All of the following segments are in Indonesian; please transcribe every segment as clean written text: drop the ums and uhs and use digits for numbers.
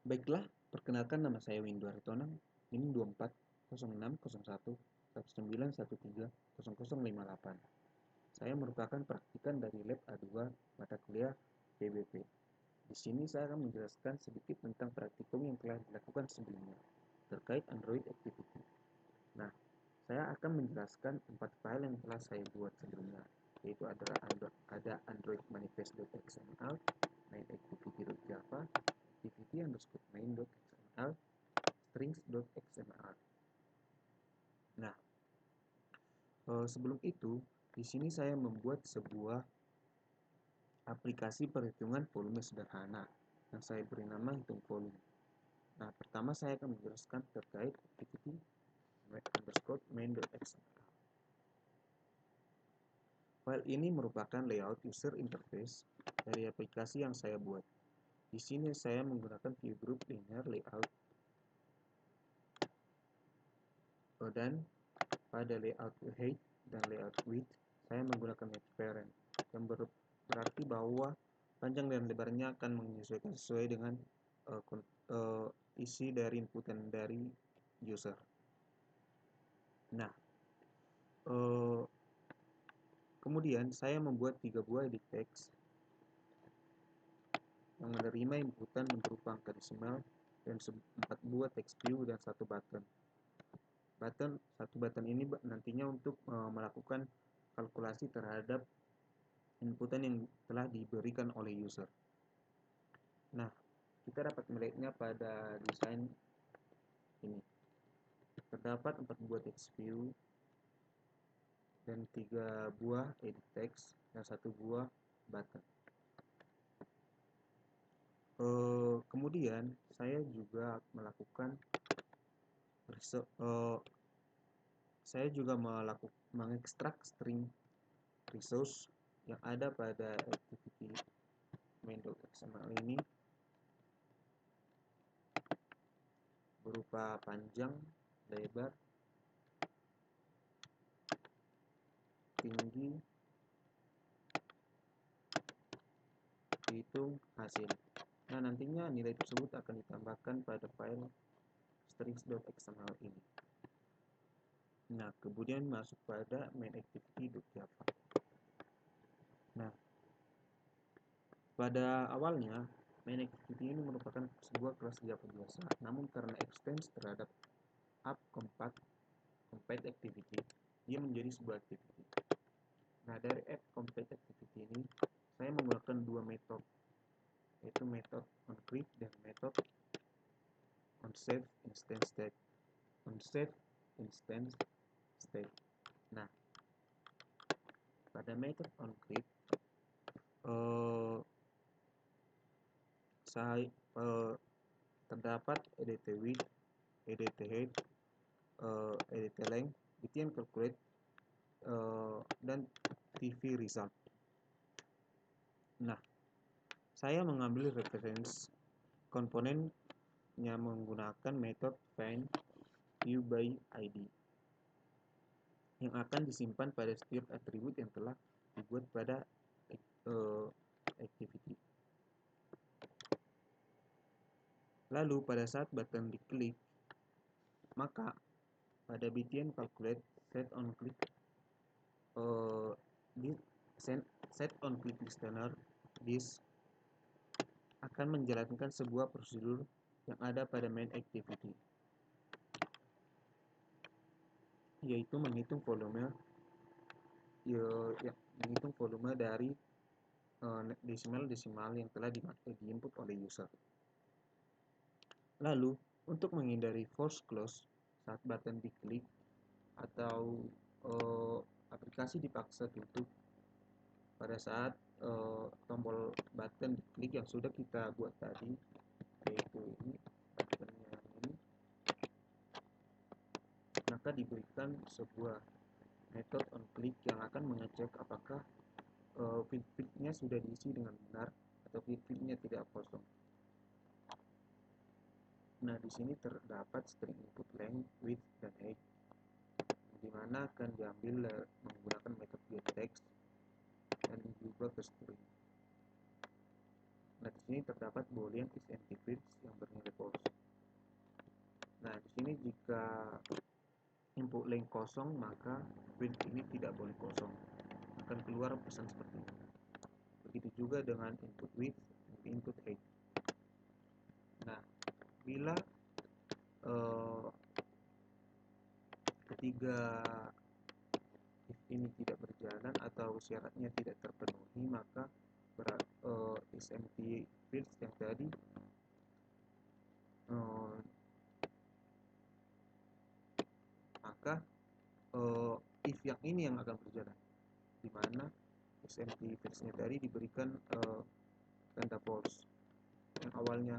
Baiklah, perkenalkan nama saya Windu Aritonang, NIM 240601130058. Saya merupakan praktikan dari Lab A2 mata kuliah PBP. Di sini saya akan menjelaskan sedikit tentang praktikum yang telah dilakukan sebelumnya terkait Android Activity. Nah, saya akan menjelaskan 4 file yang telah saya buat sebelumnya, yaitu ada Android manifest.xml, main activity.java, activity_main.xml, strings.xml. Nah, sebelum itu, di sini saya membuat sebuah aplikasi perhitungan volume sederhana yang saya beri nama hitung volume. Nah, pertama saya akan menjelaskan terkait activity_main.xml. File ini merupakan layout user interface dari aplikasi yang saya buat. Di sini saya menggunakan view group linear layout dan pada layout height dan layout width saya menggunakan match parent yang berarti bahwa panjang dan lebarnya akan menyesuaikan sesuai dengan isi dari inputan dari user. Nah, kemudian saya membuat 3 buah edit text yang menerima inputan berupa angka desimal dan 4 buah text view dan 1 button. Satu button ini nantinya untuk melakukan kalkulasi terhadap inputan yang telah diberikan oleh user. Nah, kita dapat melihatnya pada desain ini. Terdapat 4 buah text view dan 3 buah edit text dan 1 buah button. Kemudian saya juga melakukan mengekstrak string resource yang ada pada activity main.xml ini berupa panjang, lebar, tinggi, dihitung hasil. Nah, nantinya nilai tersebut akan ditambahkan pada file strings.xml ini. Nah, kemudian masuk pada main activity.java. Nah, pada awalnya main activity ini merupakan sebuah kelas Java biasa, namun karena extends terhadap app compact activity, dia menjadi sebuah activity. Nah, dari app compact activity ini saya menggunakan 2 metode, yaitu metode onCreate dan metode onSaveInstance_State. Nah, pada metode onCreate terdapat edt width, edt height, edt length, btn calculate, dan tv result. Nah, saya mengambil reference komponennya menggunakan metode find view by id yang akan disimpan pada setiap atribut yang telah dibuat pada activity. Lalu pada saat button diklik, maka pada btn calculate set on click listener this akan menjalankan sebuah prosedur yang ada pada main activity, yaitu menghitung volume dari desimal yang telah diinput oleh user. Lalu, untuk menghindari false close saat button diklik atau aplikasi dipaksa tutup pada saat tombol button diklik yang sudah kita buat tadi, yaitu ini buttonnya ini, maka diberikan sebuah metode onClick yang akan mengecek apakah field-nya sudah diisi dengan benar atau field-nya tidak kosong. Nah, di sini terdapat string input length, width, dan height, di mana akan diambil menggunakan metode getText dan juga ke string. Nah, di sini terdapat boolean is empty fields yang bernilai false. Nah, di sini jika input length kosong, maka field ini tidak boleh kosong, akan keluar pesan seperti ini. Begitu juga dengan input width dan input height. Nah, bila ketiga if ini tidak berjalan atau syaratnya tidak terpenuhi, maka is empty fields yang tadi maka if yang ini yang akan berjalan, di mana is empty fields-nya tadi diberikan tanda false. Yang awalnya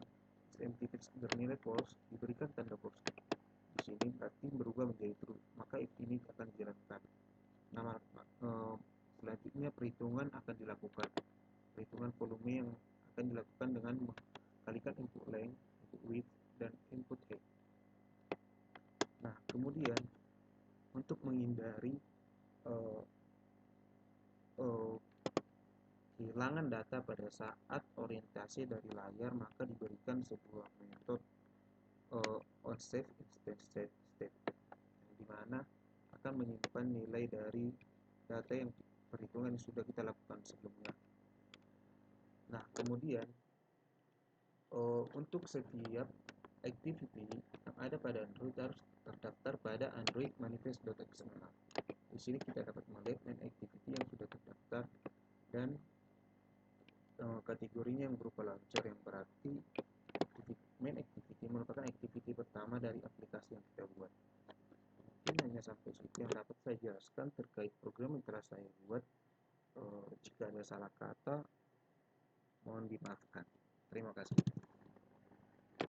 is empty fields bernilai false diberikan tanda false. Di sini berarti berubah menjadi true, maka if ini akan dijalankan. Nah, selanjutnya perhitungan akan dilakukan. Perhitungan volume yang akan dilakukan dengan mengkalikan input length, input width, dan input height. Nah, kemudian untuk menghindari kehilangan data pada saat orientasi dari layar, maka diberikan sebuah metode onSave instance state, yang dimana akan menyimpan nilai dari data yang perhitungan yang sudah kita lakukan sebelumnya. Nah, kemudian untuk setiap activity yang ada pada Android harus terdaftar pada Android manifest.xml. Di sini kita dapat melihat main activity yang sudah terdaftar dan kategorinya yang berupa launcher, yang berarti main activity merupakan activity pertama dari aplikasi yang kita buat. Mungkin hanya sampai situ yang dapat saya jelaskan terkait program yang telah saya buat. Jika ada salah kata, mohon dimaafkan. Terima kasih.